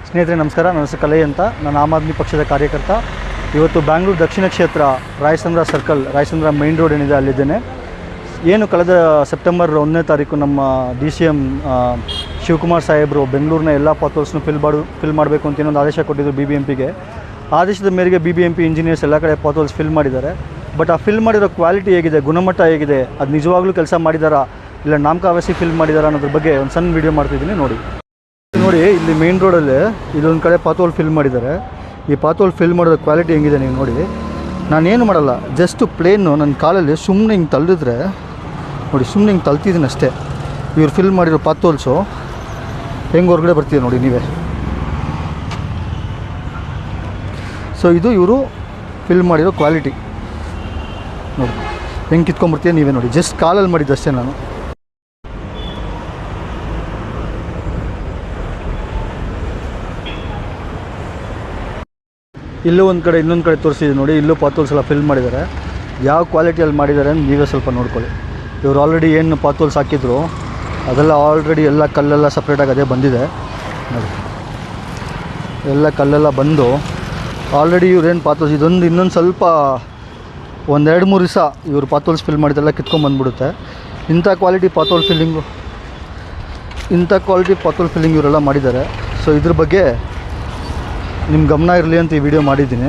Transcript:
ಸ್ನೇಹಿತರೆ ನಮಸ್ಕಾರ. ನನ್ನ ಹೆಸರು ಕಲೈ ಅಂತ. ನಾನು ಆಮ್ ಆದ್ಮಿ ಪಕ್ಷದ ಕಾರ್ಯಕರ್ತ. ಇವತ್ತು ಬ್ಯಾಂಗ್ಳೂರು ದಕ್ಷಿಣ ಕ್ಷೇತ್ರ Rayachandra circle, Rayachandra main road ಏನಿದೆ ಅಲ್ಲಿದ್ದೇನೆ. ಏನು ಕಳೆದ ಸೆಪ್ಟೆಂಬರ್ 1ನೇ ತಾರೀಕು ನಮ್ಮ DCM ಶಿವಕುಮಾರ್ ಸಾಹೇಬರು ಬೆಂಗಳೂರಿನ ಎಲ್ಲ ಪಾತ್ವಲ್ಸ್ನು ಫಿಲ್ ಮಾಡಬೇಕು ಅಂತ ಇನ್ನೊಂದು ಆದೇಶ ಕೊಟ್ಟಿದ್ದರು BBMPಗೆ. ಆದೇಶದ ಮೇರೆಗೆ BBMP ಇಂಜಿನಿಯರ್ಸ್ ಎಲ್ಲ ಕಡೆ ಪಾತ್ವಲ್ಸ್ ಫಿಲ್ ಮಾಡಿದ್ದಾರೆ. ಬಟ್ ಆ ಫಿಲ್ ಮಾಡಿರೋ ಕ್ವಾಲಿಟಿ ಹೇಗಿದೆ, ಗುಣಮಟ್ಟ ಹೇಗಿದೆ, ಅದು ನಿಜವಾಗ್ಲೂ ಕೆಲಸ ಮಾಡಿದಾರಾ ಇಲ್ಲ ನಾಮಕಾವಾಸಿ ಫಿಲ್ ಮಾಡಿದಾರಾ ಅನ್ನೋದ್ರ ಬಗ್ಗೆ ಒಂದು ಸಣ್ಣ ವೀಡಿಯೋ ಮಾಡ್ತಿದ್ದೀನಿ ನೋಡಿ. ಇಲ್ಲಿ ಮೇನ್ ರೋಡಲ್ಲಿ ಇದೊಂದು ಕಡೆ ಪಾತ್ವಲ್ ಫಿಲ್ ಮಾಡಿದ್ದಾರೆ. ಈ ಪಾತ್ವಲ್ ಫಿಲ್ ಮಾಡಿರೋ ಕ್ವಾಲಿಟಿ ಹೆಂಗಿದೆ ನೀವು ನೋಡಿ. ನಾನೇನು ಮಾಡಲ್ಲ, ಜಸ್ಟ್ ಪ್ಲೇನು ನನ್ನ ಕಾಲಲ್ಲಿ ಸುಮ್ಮನೆ ಹಿಂಗೆ ತಳ್ಳಿದ್ರೆ ನೋಡಿ, ಸುಮ್ಮನೆ ಹಿಂಗೆ ತಳ್ತಿದ್ದೀನಿ ಅಷ್ಟೇ. ಇವ್ರು ಫಿಲ್ ಮಾಡಿರೋ ಪಾತ್ವಲ್ಸು ಹೆಂಗೆ ಹೊರಗಡೆ ಬರ್ತೀವಿ ನೋಡಿ ನೀವೇ. ಸೊ ಇದು ಇವರು ಫಿಲ್ ಮಾಡಿರೋ ಕ್ವಾಲಿಟಿ ನೋಡಿ, ಹೆಂಗೆ ಕಿತ್ಕೊಂಡ್ಬರ್ತೀವಿ ನೀವೇ ನೋಡಿ. ಜಸ್ಟ್ ಕಾಲಲ್ಲಿ ಮಾಡಿದ್ದಷ್ಟೇ ನಾನು. ಇಲ್ಲೂ ಒಂದು ಕಡೆ ಇನ್ನೊಂದು ಕಡೆ ತೋರಿಸಿದೆ ನೋಡಿ. ಇಲ್ಲೂ ಪಾತ್ವಲ್ಸ್ ಎಲ್ಲ ಫಿಲ್ ಮಾಡಿದ್ದಾರೆ. ಯಾವ ಕ್ವಾಲಿಟಿಯಲ್ಲಿ ಮಾಡಿದ್ದಾರೆ ಅಂತ ನೀವೇ ಸ್ವಲ್ಪ ನೋಡ್ಕೊಳ್ಳಿ. ಇವ್ರು ಆಲ್ರೆಡಿ ಏನು ಪಾತ್ವಲ್ಸ್ ಹಾಕಿದ್ರು ಅದೆಲ್ಲ ಆಲ್ರೆಡಿ ಎಲ್ಲ ಕಲ್ಲೆಲ್ಲ ಸಪ್ರೇಟಾಗಿ ಅದೇ ಬಂದಿದೆ ನೋಡಿ. ಎಲ್ಲ ಕಲ್ಲೆಲ್ಲ ಬಂದು ಆಲ್ರೆಡಿ ಇವ್ರೇನು ಪಾತ್ವಲ್ಸ್ ಇದೊಂದು ಇನ್ನೊಂದು ಸ್ವಲ್ಪ ಒಂದು 2-3 ದಿವಸ ಇವರು ಪಾತ್ವಲ್ಸ್ ಫಿಲ್ ಮಾಡಿದ್ದೆಲ್ಲ ಕಿತ್ಕೊಂಡ್ಬಂದ್ಬಿಡುತ್ತೆ. ಇಂಥ ಕ್ವಾಲಿಟಿ ಪಾತ್ವಲ್ ಫಿಲ್ಲಿಂಗ್ ಇವರೆಲ್ಲ ಮಾಡಿದ್ದಾರೆ. ಸೊ ಇದ್ರ ಬಗ್ಗೆ ನಿಮ್ಮ ಗಮನ ಇರಲಿ ಅಂತ ಈ ವಿಡಿಯೋ ಮಾಡಿದ್ದೀನಿ.